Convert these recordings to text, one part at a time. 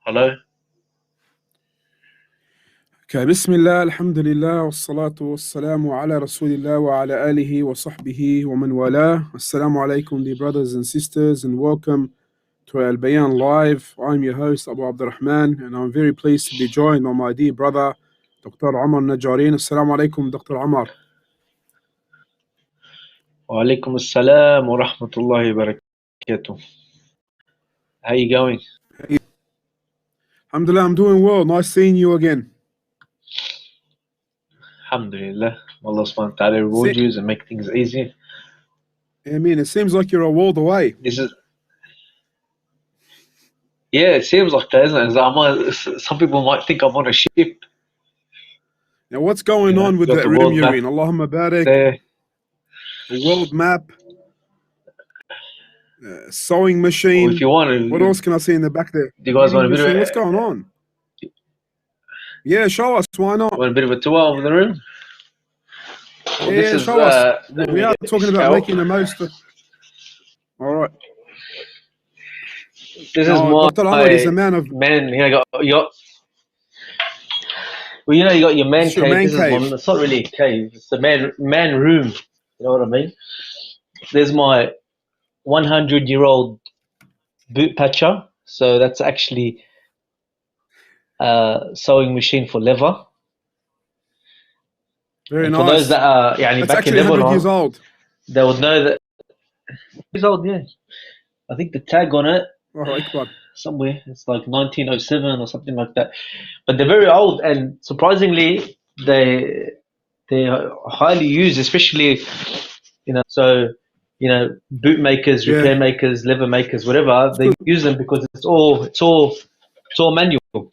Hello. Okay, Bismillah, Alhamdulillah, wassalatu wassalamu ala Rasulillah wa ala alihi wa sahbihi wa man wala. Assalamu alaikum, dear brothers and sisters, and welcome to Albayan Live. I'm your host, Abu Abdurrahman, and I'm very pleased to be joined by my dear brother, Dr. Omar Najjarine. Assalamu alaikum, Dr. Omar. Wa alaikum assalam wa rahmatullahi wa barakatuh. How you going? Alhamdulillah, I'm doing well. Nice seeing you again. Alhamdulillah. Allah subhanahu wa ta'ala reward you and make things easy. I mean, it seems like you're a world away. Yeah, it seems like that, isn't it? Some people might think I'm on a ship. Now, what's going on with that room you're in? Allahumma barak. A world map. Sewing machine. Well, if you want, what else can I see in the back there? Do you guys want a bit of it? What's going on? Yeah, show us. Why not? Want a bit of a tour of the room? Well, yeah, show us. We are talking about making the most of. All right. This is my Dr. Ahmed is a man of man. You got your. Well, you got your man cave. It's not really a cave. It's a man room. You know what I mean? There's my 100-year-old boot patcher. So that's actually a sewing machine for leather. Very nice. For those that are back in Lebanon, 100 years old. They would know that. Years old, yeah. I think the tag on it somewhere it's like 1907 or something like that. But they're very old, and surprisingly, they're highly used, especially boot makers, repair makers, leather makers, whatever. They use them because it's all manual.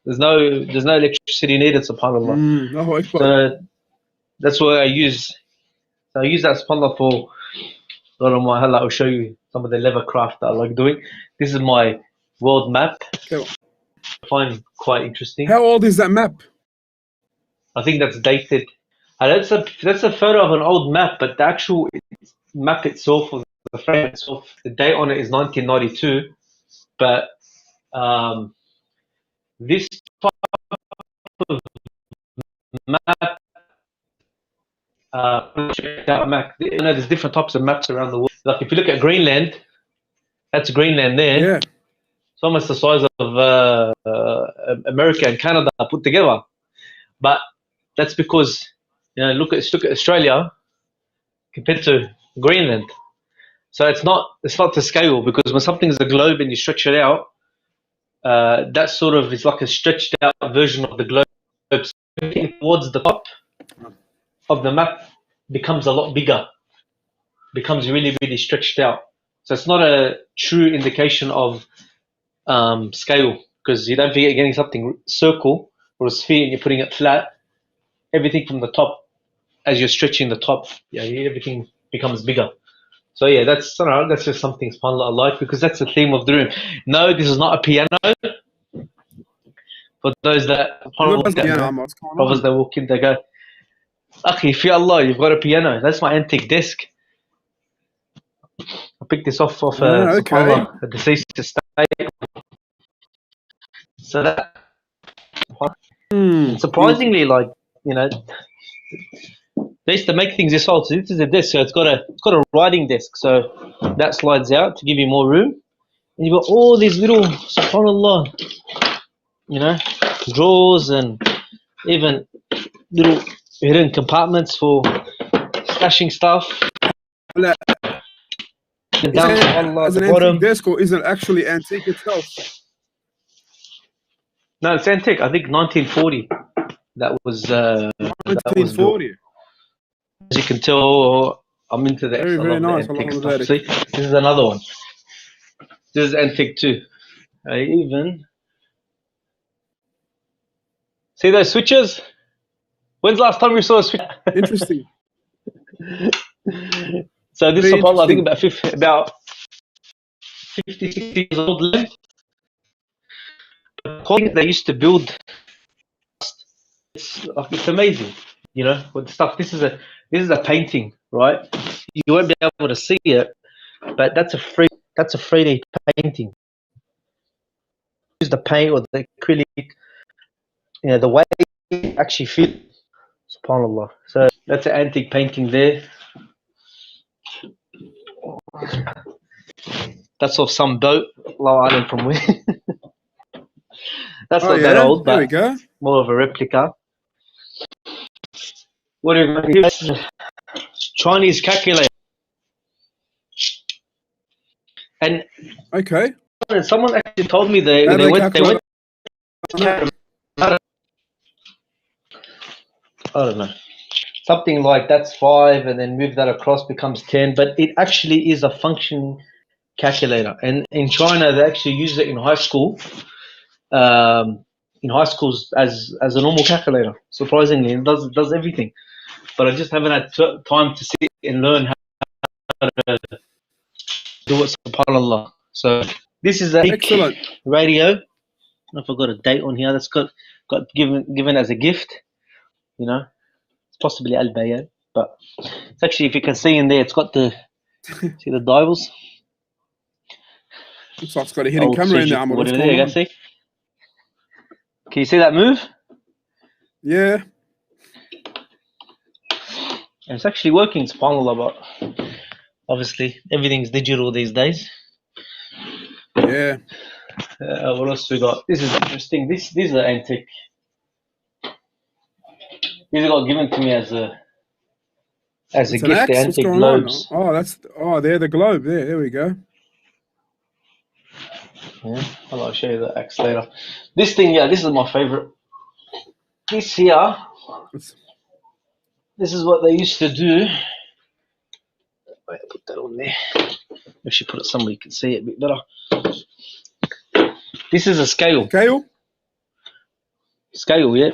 There's no electricity needed, subhanAllah. So that's what I use. So I use that, subhanAllah, for a lot of my halal. I'll show you some of the leather craft that I like doing. This is my world map. I find quite interesting. How old is that map? I think that's dated. That's a photo of an old map, but the actual map itself, or the frame itself, the date on it is 1992. But this type of map, there's different types of maps around the world. Like if you look at Greenland, that's Greenland there. Yeah. It's almost the size of America and Canada put together. But that's because look at Australia compared to Greenland. So it's not to scale, because when something's a globe and you stretch it out, that sort of is like a stretched out version of the globe. So towards the top of the map becomes a lot bigger, becomes really, really stretched out. So it's not a true indication of scale, because you don't forget getting something circle or a sphere and you're putting it flat. Everything from the top, as you're stretching the top, everything becomes bigger. So yeah, that's just something subhanAllah I like, because that's the theme of the room. No, this is not a piano. For those that brothers that walk in, they go, Akhi, fi Allah, you've got a piano. That's my antique desk. I picked this off a deceased estate. So that surprisingly, they used to make things this old. So this is a desk, so it's got a writing desk. So that slides out to give you more room. And you've got all these little, subhanAllah, drawers and even little hidden compartments for stashing stuff. And down as an antique desk, or is it actually antique itself? No, it's antique. I think 1940. That was 1940. As you can tell, I'm into that. Very nice. Antique stuff. See, this is another one. This is antique too. I even see those switches. When's the last time you saw a switch? Interesting. So this is I think about 50, 60 years old length. They used to build. It's amazing, with stuff. This is a painting, right? You won't be able to see it, but that's a 3D painting. the paint or the acrylic, the way it actually fit. SubhanAllah. So that's an antique painting there. That's of some boat. Allah Alam from where. That's not that old, there we but go. more of a replica. What are you going to use? Chinese calculator. And Okay. someone actually told me they went I don't know, something like that's 5 and then move that across becomes 10, but it actually is a functioning calculator. And in China they actually use it in high school, in high schools as a normal calculator. Surprisingly, it does everything. But I just haven't had time to sit and learn how to do it. SubhanAllah. So this is a excellent radio. I forgot a date on here. That's got given as a gift. It's possibly Albayan, but it's actually, if you can see in there, it's got the see the dials. Looks like it's got a hidden camera in there, Omar. What's going on? See? Can you see that move? Yeah. And it's actually working, subhanAllah, but obviously everything's digital these days. Yeah. What else we got? This is interesting. These are antique. These got given to me as a gift. Axe? The antique globes. On? They're the globe. There we go. Yeah, I'll show you the axe later. This thing, this is my favorite. This here, this is what they used to do. Wait, I put that on there. If you put it somewhere you can see it a bit better. This is a scale. Scale, yeah.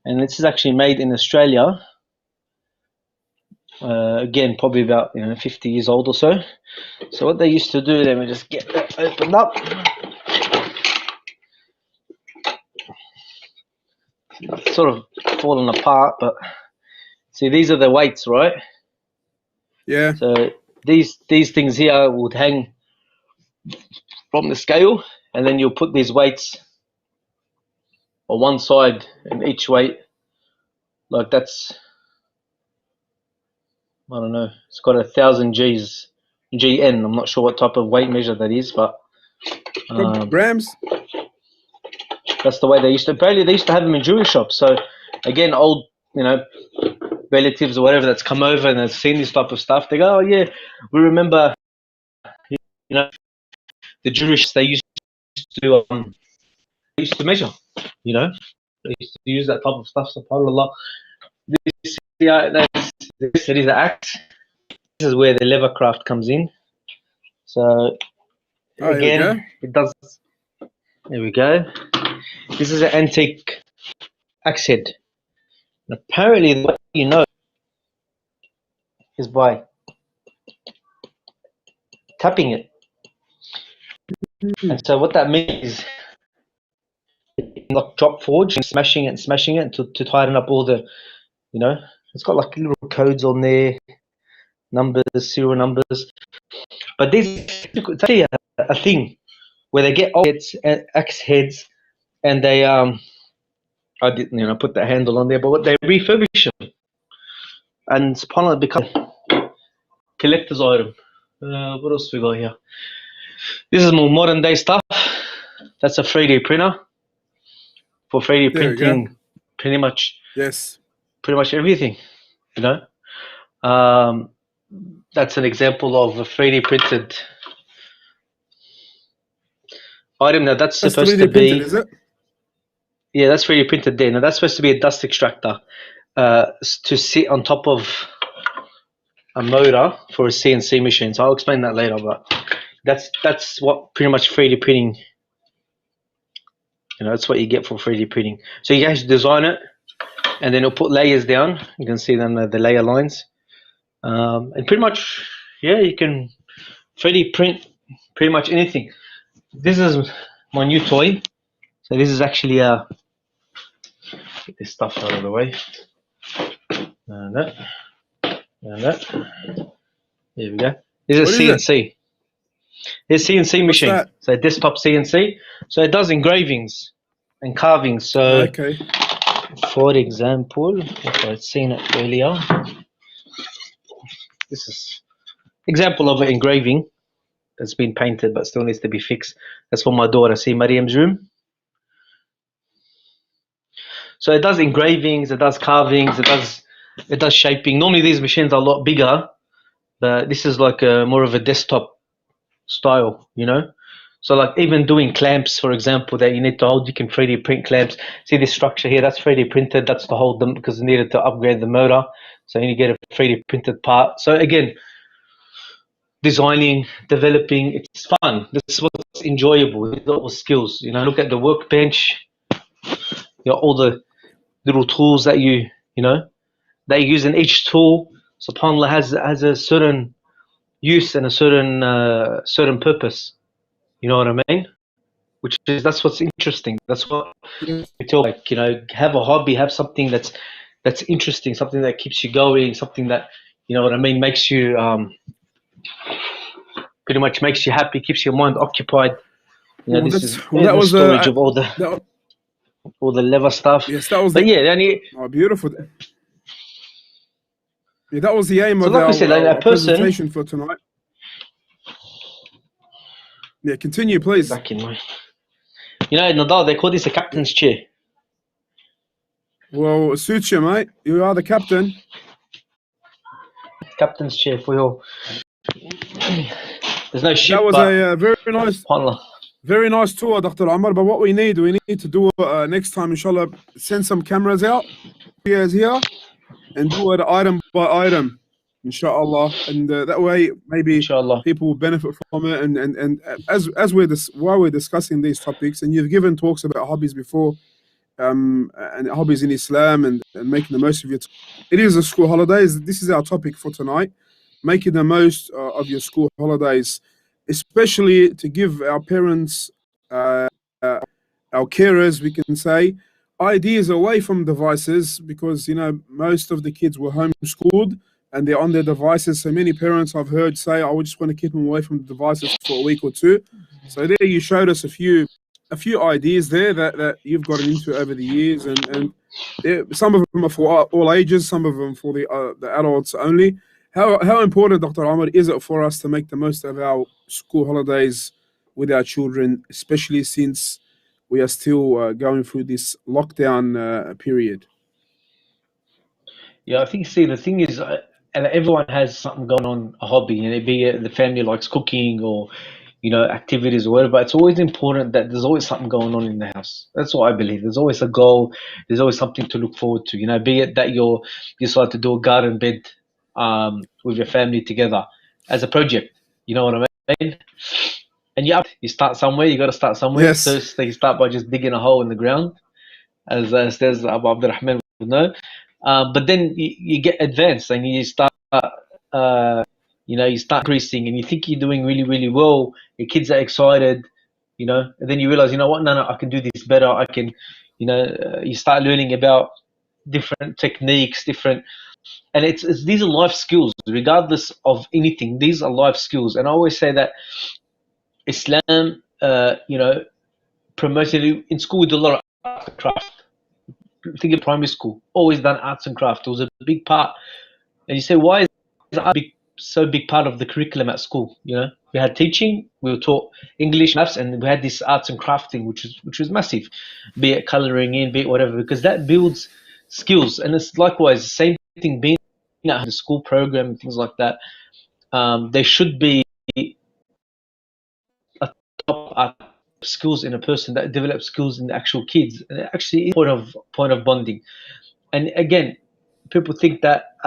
And this is actually made in Australia. Again, probably about 50 years old or so. So what they used to do, let me just get that opened up. It's sort of fallen apart, but see, these are the weights, right? Yeah. So these things here would hang from the scale, and then you'll put these weights on one side, and each weight, like that's, I don't know, it's got 1,000 G's, GN. I'm not sure what type of weight measure that is, but grams. That's the way they used to. Apparently, they used to have them in jewelry shops. So, again, old, relatives or whatever that's come over and have seen this type of stuff, they go, "Oh yeah, we remember, the jewelry shops they used to measure. They used to use that type of stuff." SubhanAllah. This is the axe. This is where the leather craft comes in. So again, it does. There we go. This is an antique axe head. And apparently, the way is by tapping it. And so what that means is like drop forge and smashing it to tighten up all the, it's got like little codes on there, numbers, serial numbers. But this is actually a thing where they get axe heads, and they I didn't put the handle on there, but they refurbish them, and subhanAllah, become collector's item. What else we got here? This is more modern day stuff. That's a 3D printer for 3D printing. Pretty much. Yes. Pretty much everything. That's an example of a 3D printed item. Now that's supposed 3D to be. Printed, is it? Yeah, that's 3D printed there. Now that's supposed to be a dust extractor to sit on top of a motor for a CNC machine. So I'll explain that later. But that's what pretty much 3D printing. That's what you get for 3D printing. So you guys design it, and then it'll put layers down. You can see them, the layer lines, and pretty much, you can 3D print pretty much anything. This is my new toy. So this is actually get this stuff out of the way. And that. There we go. This is a CNC. It's CNC What's machine, that? so desktop CNC. So it does engravings and carvings. So, Okay. for example, if I'd seen it earlier, this is example of an engraving that's been painted but still needs to be fixed. That's for my daughter. See Mariam's room. So it does engravings, it does carvings, it does shaping. Normally these machines are a lot bigger, but this is like more of a desktop style, you know. So like even doing clamps, for example, that you need to hold, you can 3D print clamps. See this structure here, that's 3D printed, that's to hold them because it needed to upgrade the motor. So you need to get a 3D printed part. So again, designing, developing, it's fun. This is what's enjoyable. These are all skills. You know, look at the workbench, all the little tools that you know, that you use in each tool. SubhanAllah has a certain use and a certain purpose. You know what I mean? That's what's interesting. That's what Yes. we talk, like, you know, have a hobby, have something that's interesting, something that keeps you going, something that, you know what I mean, makes you pretty much makes you happy, keeps your mind occupied. You know, Well, this is that the was storage of that, all the leather stuff. yes, that was But the yeah, then beautiful. Yeah, that was the aim so of like we said, like a our person. presentation for tonight. Yeah, continue, Get please. back in my. You know, in Nadal, they call this a captain's chair. Well, it suits you, mate. You are the captain. Captain's chair for your. There's no That ship, was but a very nice tour, Dr. Omar. But what we need to do next time, inshallah, send some cameras out here and do it item by item, inshallah. And that way, maybe inshallah. people will benefit from it. And as while we're discussing these topics, and you've given talks about hobbies before, and hobbies in Islam and making the most of your time. It is a school holidays. This is our topic for tonight, making the most of your school holidays, especially to give our parents, our carers, we can say, ideas away from devices, because, you know, most of the kids were homeschooled and they're on their devices. So many parents I've heard say, I would just want to keep them away from the devices for a week or two. So there you showed us a few ideas there that you've gotten into over the years, and some of them are for all ages, some of them for the adults only. How important, Dr. Omar, is it for us to make the most of our school holidays with our children, especially since we are still going through this lockdown period? Yeah, I think, see, the thing is, and everyone has something going on, a hobby, and be it the family likes cooking or, you know, activities or whatever. It's always important that there's always something going on in the house. That's what I believe. There's always a goal. There's always something to look forward to. You know, be it that you decide to do a garden bed with your family together as a project. You know what I mean? And you start somewhere. You got to start somewhere. Yes. First, you start by just digging a hole in the ground, as there's Abu Abdurrahman would know. But then you get advanced and you start, you start increasing and you think you're doing really, really well. Your kids are excited, you know, and then you realize, you know what, no, I can do this better. I can, you start learning about different techniques, and it's these are life skills, regardless of anything. These are life skills. And I always say that Islam, promoted in school, we do a lot of art and craft. Think of primary school, always done arts and craft. It was a big part. And you say, why is art so big part of the curriculum at school? You know, we had teaching, we were taught English, maths, and we had this arts and crafting, which was massive, be it coloring in, be it whatever, because that builds skills. And it's likewise the same thing being at the school program and things like that. There should be a top art skills in a person that develops skills in the actual kids, and it actually is point of bonding. And again, people think that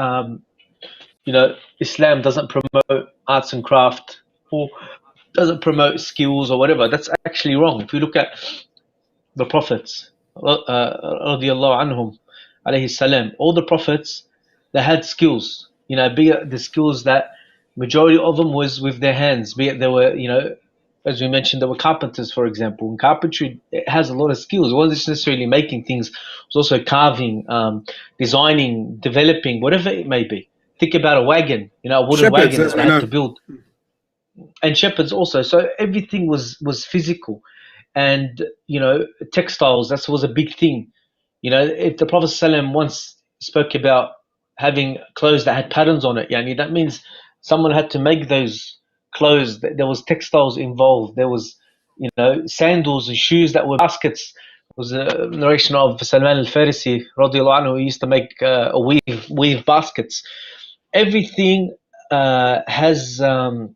Islam doesn't promote arts and craft or doesn't promote skills or whatever. That's actually wrong. If you look at the prophets, radiallahu anhum, alayhi salam, all the prophets, they had skills. You know, be it the skills that majority of them was with their hands. Be it they were, as we mentioned, there were carpenters, for example. And carpentry, it has a lot of skills. It wasn't just necessarily making things. It was also carving, designing, developing, whatever it may be. Think about a wagon, a wooden Shepherds, wagon as that they we had know. to build. and shepherds also. So everything was physical, and textiles. That was a big thing. If the Prophet ﷺ once spoke about having clothes that had patterns on it, yani that means someone had to make those clothes. There was textiles involved. There was, sandals and shoes that were baskets. There was a narration of Salman al-Farisi, radiallahu anhu, who used to make weave baskets. Everything has a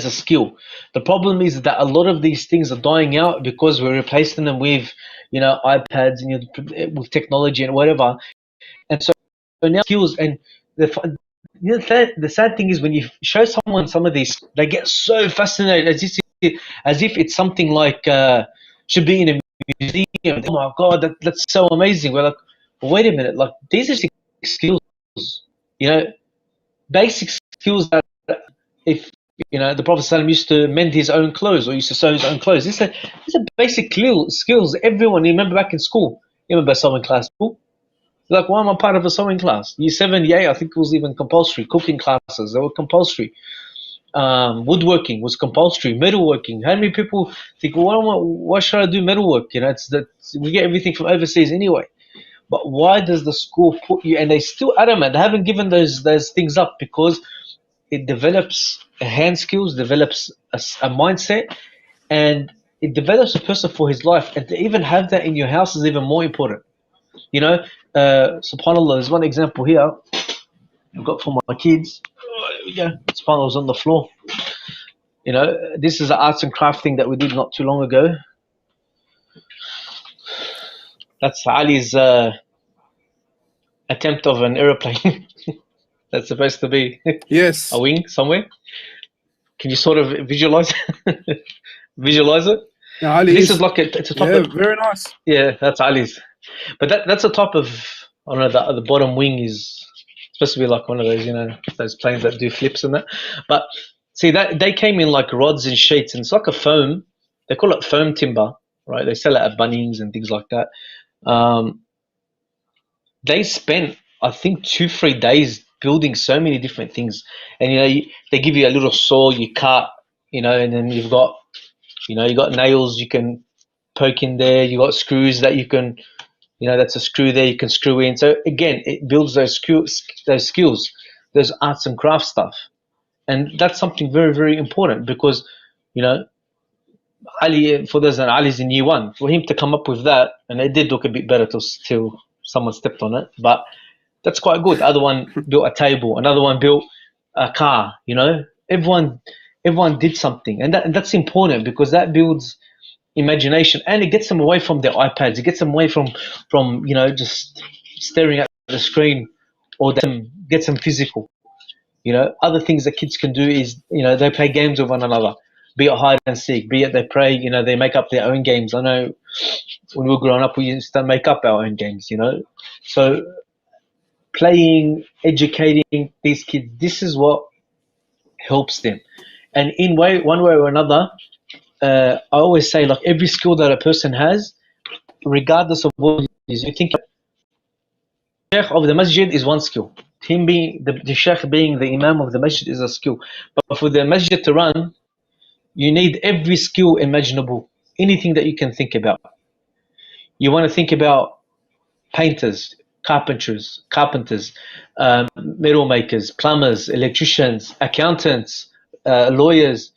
skill. The problem is that a lot of these things are dying out because we're replacing them with, iPads and with technology and whatever. And so now skills and the sad thing is when you show someone some of these, they get so fascinated as if it's something like should be in a museum. Oh my God, that's so amazing. We're like, well, wait a minute, like these are skills, basic skills that if the Prophet ﷺ used to mend his own clothes or used to sew his own clothes. These are basic skills. Everyone, you remember back in school, you remember sewing class? Like, why am I part of a sewing class? Year 7, year 8, I think it was even compulsory. Cooking classes, they were compulsory. Woodworking was compulsory. Metalworking. How many people think, well, why should I do metalwork? It's that we get everything from overseas anyway. But why does the school put you? And they still adamant. They haven't given those things up because it develops hand skills, develops a mindset, and it develops a person for his life. And to even have that in your house is even more important. SubhanAllah, there's one example here I've got for my kids. SubhanAllah was on the floor. This is an arts and craft thing that we did not too long ago. That's Ali's attempt of an aeroplane. That's supposed to be yes, a wing somewhere. Can you sort of visualize visualize it? Yeah, Ali this is like it's a top of, very nice. Yeah, that's Ali's. But that's the top of, I don't know, the bottom wing is supposed to be like one of those, those planes that do flips and that. But see, that they came in like rods and sheets, and it's like a foam. They call it foam timber, right? They sell it at Bunnings and things like that. They spent, I think, 2-3 days building so many different things. And they give you a little saw, you cut, and then you've got, you got nails you can poke in there. You got screws that you can, that's a screw there you can screw in. So again, it builds those skills, those arts and crafts stuff, and that's something very, very important because, Ali, for those, and Ali's in year 1, for him to come up with that, and it did look a bit better till someone stepped on it, but that's quite good. The other one built a table, another one built a car. Everyone did something, and that's important because that builds imagination, and it gets them away from their iPads. It gets them away from just staring at the screen, or gets them physical. Other things that kids can do is they play games with one another, be it hide and seek, be it they pray. They make up their own games. I know when we were growing up, we used to make up our own games. So playing, educating these kids, this is what helps them. And in one way or another, I always say, like, every skill that a person has, regardless of what it is, you think Sheikh of the Masjid is one skill. Him being the Sheikh, being the Imam of the Masjid, is a skill. But for the Masjid to run, you need every skill imaginable, anything that you can think about. You want to think about painters, carpenters, metal makers, plumbers, electricians, accountants, lawyers,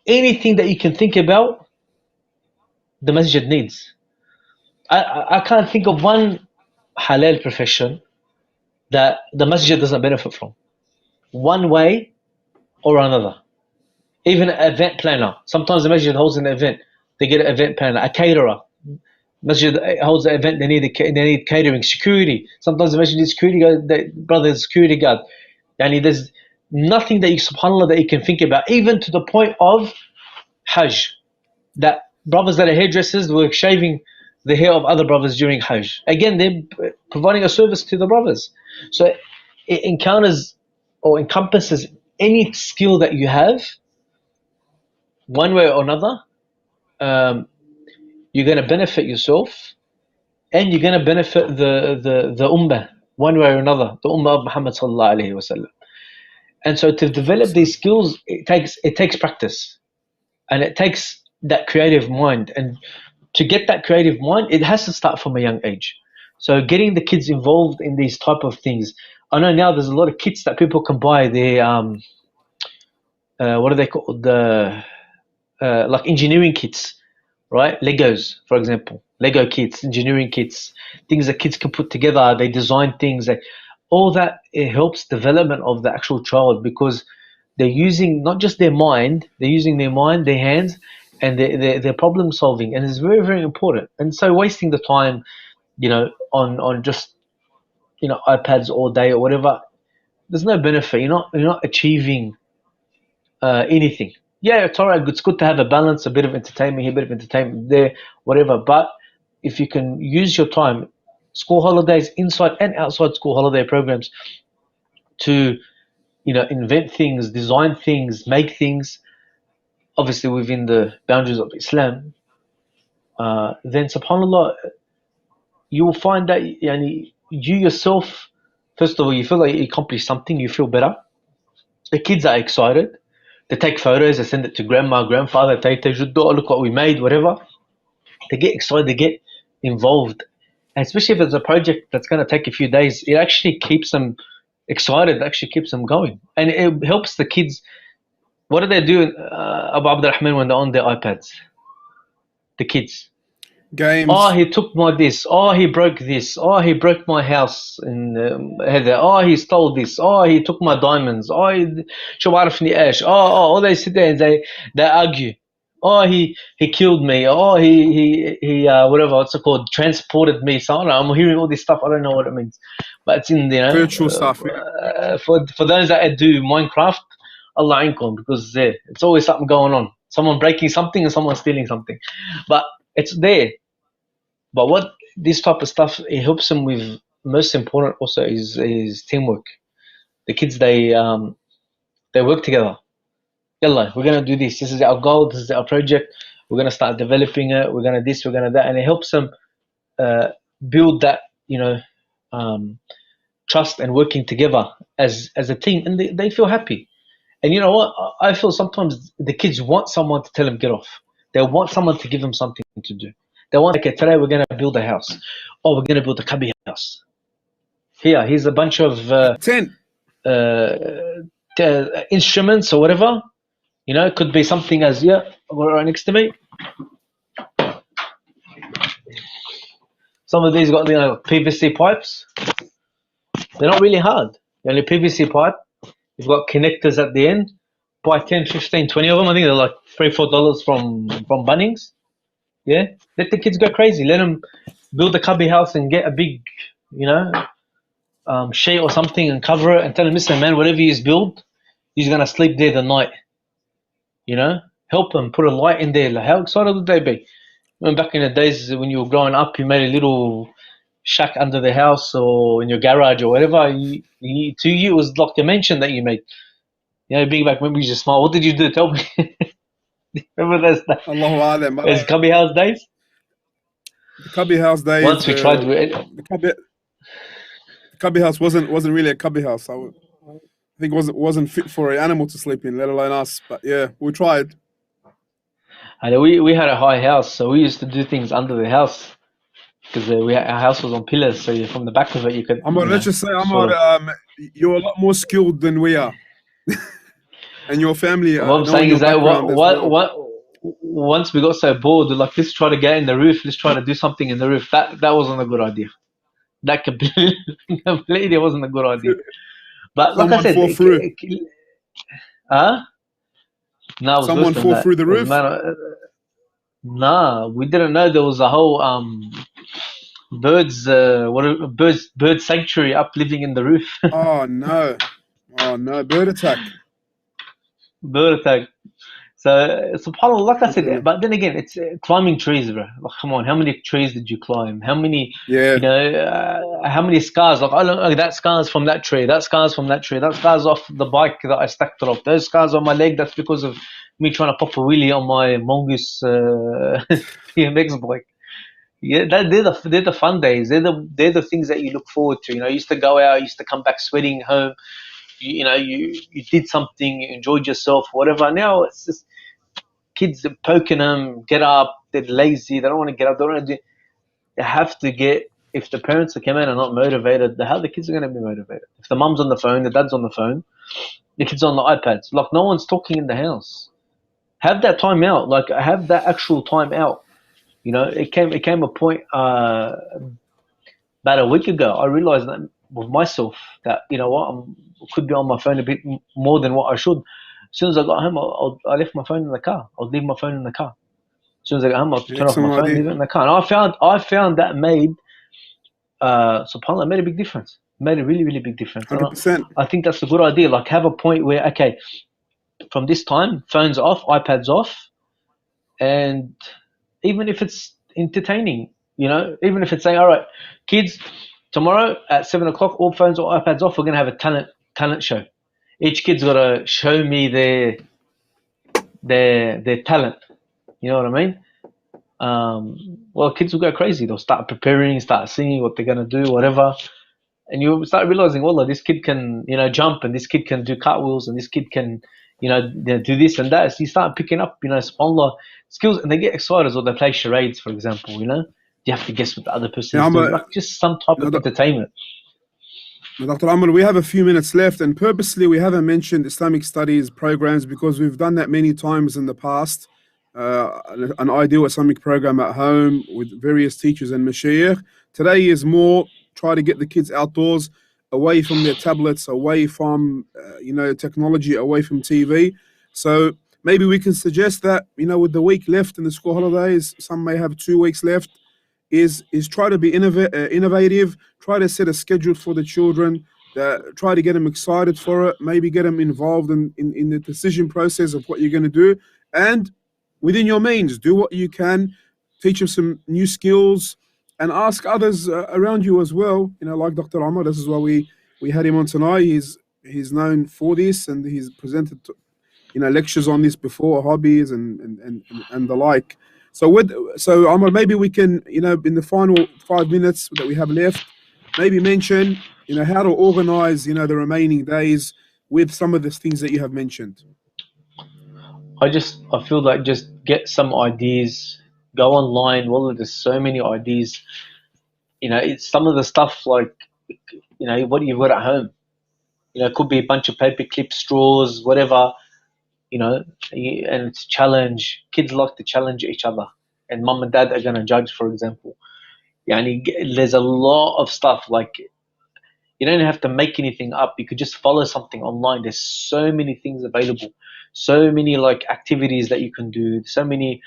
anything that you can think about, the masjid needs. I can't think of one halal profession that the masjid doesn't benefit from, one way or another. Even an event planner. Sometimes the masjid holds an event, they get an event planner. A caterer, masjid holds an event, they need catering. Security, sometimes the masjid needs security guard, brother's security guard. Yani there's nothing that subhanAllah, that you can think about, even to the point of Hajj, that brothers that are hairdressers were shaving the hair of other brothers during Hajj. Again, they're providing a service to the brothers. So it encounters or encompasses any skill that you have, one way or another. You're going to benefit yourself, and you're going to benefit the ummah, one way or another, the ummah of Muhammad sallallahu alaihi wasallam. And so to develop these skills, it takes practice, and it takes that creative mind. And to get that creative mind, it has to start from a young age. So getting the kids involved in these type of things. I know now there's a lot of kits that people can buy. They what are they called? The like engineering kits, right? Legos, for example, Lego kits, engineering kits, things that kids can put together. They design things. All that, it helps development of the actual child, because they're using not just their mind, they're using their mind, their hands, and their problem solving, and it's very, very important. And so wasting the time, on just iPads all day or whatever, there's no benefit. You're not achieving anything. Yeah, it's all right. It's good to have a balance, a bit of entertainment here, a bit of entertainment there, whatever. But if you can use your time, school holidays, inside and outside school holiday programs, to invent things, design things, make things, obviously within the boundaries of Islam, then subhanallah, you will find that you yourself, first of all, you feel like you accomplished something, you feel better. The kids are excited. They take photos, they send it to grandma, grandfather, tete, juddo, look what we made, whatever. They get excited, they get involved. And especially if it's a project that's going to take a few days, it actually keeps them excited, it actually keeps them going. And it helps the kids. What do they do, Abu Abdurrahman, when they're on their iPads? The kids. Games. Oh, he took my this. Oh, he broke this. Oh, he broke my house in Heather. Oh, he stole this. Oh, he took my diamonds. Oh, شو بعرفني ايش. Oh, they sit there and they argue. Oh, he killed me. Oh, he whatever, what's it called, transported me. So I don't know, I'm hearing all this stuff. I don't know what it means, but it's in there. Virtual stuff. For those that do Minecraft, Allah ainkum, because it's always something going on. Someone breaking something and someone stealing something, but it's there. But what this type of stuff, it helps them with, most important also is teamwork. The kids, they work together. Yalla, we're gonna do this. This is our goal. This is our project. We're gonna start developing it. We're gonna this. We're gonna that, and it helps them build that trust and working together as a team, and they feel happy. And you know what? I feel sometimes the kids want someone to tell them get off. They want someone to give them something to do. They want, okay, today we're going to build a house. Oh, we're going to build a cubby house. Here's a bunch of 10 instruments or whatever. It could be something as, right next to me. Some of these got PVC pipes. They're not really hard. Only PVC pipe. You've got connectors at the end. Buy 10, 15, 20 of them. I think they're like $3, $4 from Bunnings. Yeah, let the kids go crazy. Let them build a cubby house and get a big, sheet or something and cover it, and tell them, listen, man, whatever you build, he's gonna sleep there the night. Help them put a light in there. Like, how excited would they be? Back in the days when you were growing up, you made a little shack under the house or in your garage or whatever. To you, it was like a mansion that you made. Being back, maybe you just smile. What did you do? Tell me. Remember those days? Allahu Alam. Those cubby house days? The cubby house days. Once we tried the cubby house wasn't really a cubby house. I think it wasn't fit for an animal to sleep in, let alone us. But yeah, we tried. And we had a high house, so we used to do things under the house, because our house was on pillars. So from the back of it, you could. Let's just say, you're a lot more skilled than we are. And your family. What I'm saying is that once we got so bored, we're like, let's try to get in the roof. Let's try to do something in the roof. That wasn't a good idea. That completely wasn't a good idea. But like I said, fall through. No, someone fall through the roof. Nah, we didn't know there was a whole bird sanctuary up living in the roof. Oh no, bird attack. So subhanAllah, like I said, but then again, it's climbing trees, bro. Like, come on, how many trees did you climb? How many? How many scars? Like, look, that scar's from that tree. That scar's from that tree. That scar's off the bike that I stacked it off. Those scars on my leg, that's because of me trying to pop a wheelie on my Mongoose BMX bike. Yeah, they're the fun days. They're the things that you look forward to. I used to go out. I used to come back sweating home. you did something, you enjoyed yourself, whatever. Now it's just kids are poking them, get up, they're lazy, they don't want to get up, they don't want to do. They have to get. If the parents that come in are not motivated, how the kids are going to be motivated? If the mum's on the phone, the dad's on the phone, the kids on the iPads, like no one's talking in the house. Have that time out, like have that actual time out. It came a point about a week ago. I realized that with myself that I could be on my phone a bit more than what I should. As soon as I got home, I left my phone in the car. I'll leave my phone in the car. As soon as I got home, I'll turn off my phone, leave it in the car. And I found that made subhanAllah, made a big difference. Made a really, really big difference. 100%. I think that's a good idea. Like have a point where, okay, from this time, phones off, iPads off, and even if it's entertaining, even if it's saying, all right, kids, tomorrow at 7 o'clock, all phones or iPads off, we're gonna have a talent show. Each kid's gotta show me their talent. You know what I mean? Well, kids will go crazy. They'll start preparing, start singing what they're gonna do, whatever. And you start realizing, well, this kid can, jump, and this kid can do cartwheels, and this kid can, do this and that. So you start picking up, subhanAllah, skills, and they get excited, or they play charades, for example. You have to guess what the other person is doing, like just some type of entertainment. Dr. Omar, we have a few minutes left, and purposely we haven't mentioned Islamic studies programs because we've done that many times in the past. An ideal Islamic program at home with various teachers and mashayikh. Today is more try to get the kids outdoors, away from their tablets, away from technology, away from TV. So maybe we can suggest that with the week left in the school holidays, some may have 2 weeks left, is try to be innovative, try to set a schedule for the children, try to get them excited for it, maybe get them involved in the decision process of what you're going to do, and within your means, do what you can, teach them some new skills, and ask others around you as well. Like Dr. Omar, this is why we had him on tonight. He's known for this, and he's presented lectures on this before, hobbies and the like. So Omar, maybe we can in the final 5 minutes that we have left, maybe mention how to organize the remaining days with some of the things that you have mentioned. I feel like just get some ideas, go online. Well, there's so many ideas. It's some of the stuff like, what you've got at home. It could be a bunch of paper clips, straws, whatever, and it's challenge. Kids like to challenge each other, and mum and dad are going to judge, for example. There's a lot of stuff like, you don't have to make anything up. You could just follow something online. There's so many things available, so many like activities that you can do, so many,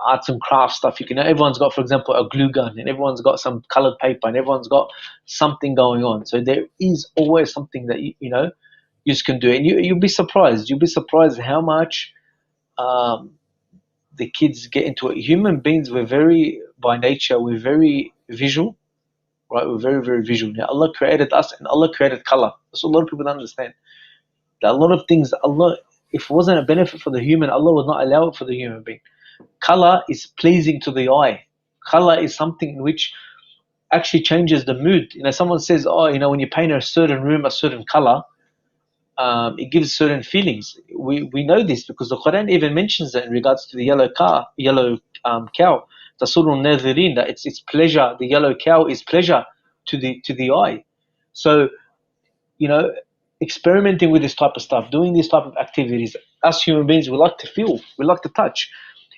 arts and crafts stuff. Everyone's got, for example, a glue gun, and everyone's got some colored paper, and everyone's got something going on. So there is always something that you just can do, and you'll be surprised. You'll be surprised how much the kids get into it. Human beings, by nature, we're very visual. Right, we're very, very visual. Now, Allah created us, and Allah created color. That's what a lot of people don't understand. That a lot of things, if it wasn't a benefit for the human, Allah would not allow it for the human being. Color is pleasing to the eye. Color is something in which actually changes the mood. Someone says, when you paint a certain room a certain color, it gives certain feelings. We know this because the Quran even mentions it in regards to the yellow cow. Tasurun Najjarine, that it's pleasure. The yellow cow is pleasure to the eye. So, experimenting with this type of stuff, doing these type of activities. Us human beings, we like to feel, we like to touch.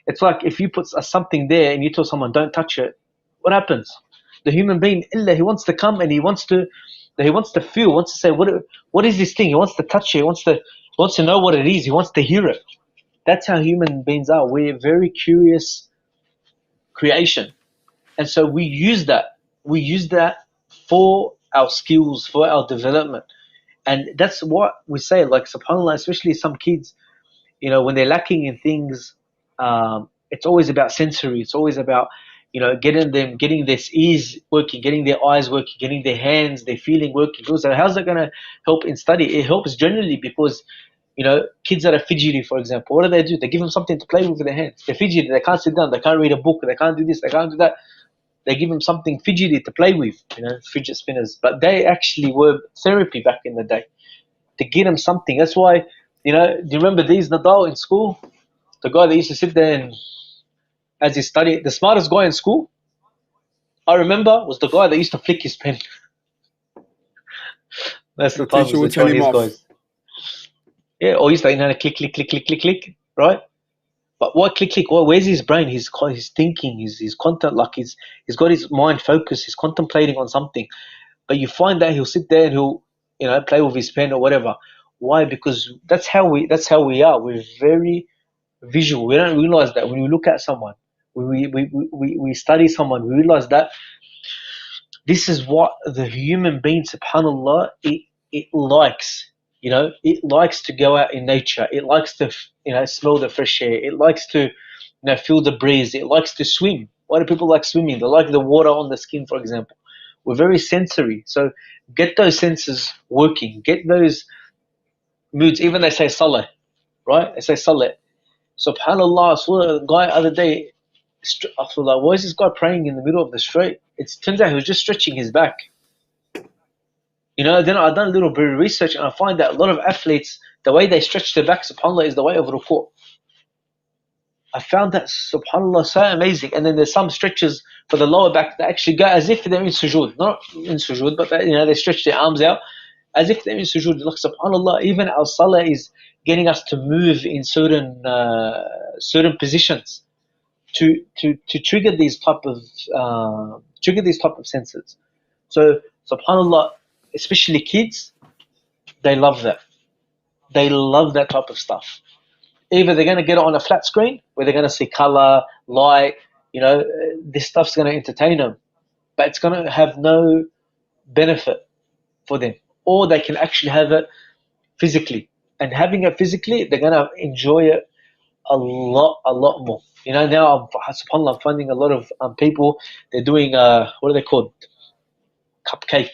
It's like if you put something there and you tell someone don't touch it, what happens? The human being, he wants to come and he wants to feel, wants to say, what is this thing? He wants to touch it. He wants to know what it is. He wants to hear it. That's how human beings are. We're very curious creation, and so we use that for our skills, for our development. And that's what we say, like subhanAllah, especially some kids, when they're lacking in things, it's always about sensory. It's always about getting their ears working, getting their eyes working, getting their hands, their feeling working. So how's that going to help in study? It helps generally because kids that are fidgety, for example, what do? They give them something to play with their hands. They're fidgety, they can't sit down, they can't read a book, they can't do this, they can't do that. They give them something fidgety to play with, fidget spinners. But they actually were therapy back in the day. to get him something. That's why, do you remember these Nadal in school? The guy that used to sit there and, as he studied, the smartest guy in school, I remember, was the guy that used to flick his pen. That's the time teacher was the would tell him Chinese off. guys. Yeah, or used to, click, click, click, click, click, click, right? But what click, click? Where's his brain? He's thinking. His content. Like he's got his mind focused. He's contemplating on something. But you find that he'll sit there and he'll, play with his pen or whatever. Why? Because that's how we are. We're very visual. We don't realize that when we look at someone, we study someone, we realize that this is what the human being, subhanallah, it likes. It likes to go out in nature. It likes to, smell the fresh air. It likes to, feel the breeze. It likes to swim. Why do people like swimming? They like the water on the skin, for example. We're very sensory. So get those senses working. Get those moods. Even they say salah, right? They say salah. SubhanAllah, I saw a guy the other day. I thought, like, why is this guy praying in the middle of the street? It turns out he was just stretching his back. Then I've done a little bit of research, and I find that a lot of athletes, the way they stretch their back, subhanAllah, is the way of ruku'. I found that, subhanAllah, so amazing. And then there's some stretches for the lower back that actually go as if they're in sujood. Not in sujood, but they stretch their arms out as if they're in sujood. Like, subhanAllah, even our salah is getting us to move in certain positions to trigger these type of senses. So, subhanAllah, especially kids, they love that. They love that type of stuff. Either they're going to get it on a flat screen where they're going to see color, light, this stuff's going to entertain them, but it's going to have no benefit for them. Or they can actually have it physically. And having it physically, they're going to enjoy it a lot more. Now, subhanAllah, I'm finding a lot of people, they're doing, what are they called? Cupcake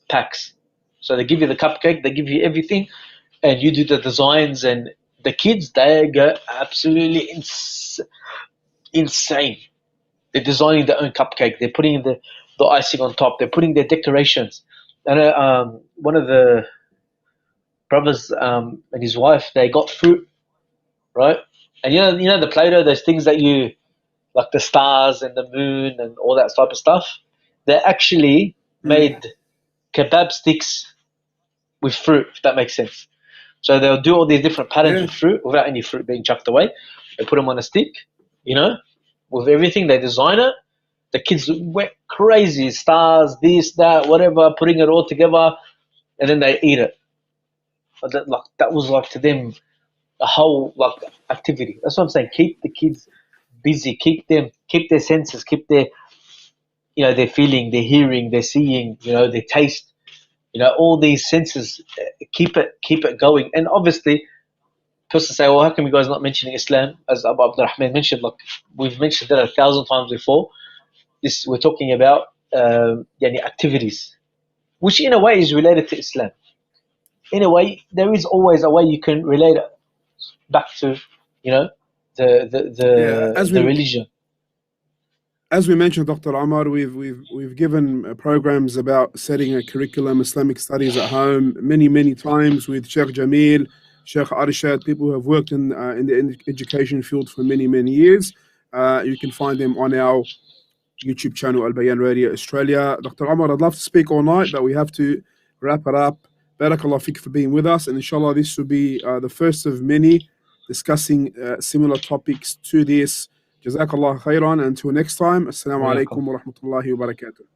packs. So they give you the cupcake, they give you everything, and you do the designs, and the kids, they go absolutely insane. They're designing their own cupcake. They're putting the icing on top. They're putting their decorations. And one of the brothers and his wife, they got fruit, right? And you know the Play-Doh, those things that you, like the stars and the moon and all that type of stuff. They actually made kebab sticks with fruit, if that makes sense. So they'll do all these different patterns with fruit without any fruit being chucked away. They put them on a stick, with everything. They design it. The kids went crazy, stars, this, that, whatever, putting it all together, and then they eat it. But that was like to them a whole activity. That's what I'm saying. Keep the kids busy. Keep their senses. Keep their their feeling, their hearing, their seeing, their taste. All these senses. Keep it going. And obviously, people say, well, how come you guys not mentioning Islam? As Abu Abdurrahman mentioned, we've mentioned that 1,000 times before. We're talking about activities, which in a way is related to Islam. In a way, there is always a way you can relate it back to, the religion. As we mentioned, Dr. Omar, we've given programs about setting a curriculum, Islamic studies at home, many times with Sheikh Jamil, Sheikh Arshad, people who have worked in the education field for many years. You can find them on our YouTube channel, Albayan Radio Australia. Dr. Omar, I'd love to speak all night, but we have to wrap it up. Barakallah fiqh for being with us, and inshallah this will be the first of many discussing similar topics to this. Jazakallah khairan. Until next time, assalamu alaikum wa rahmatullahi wa barakatuh.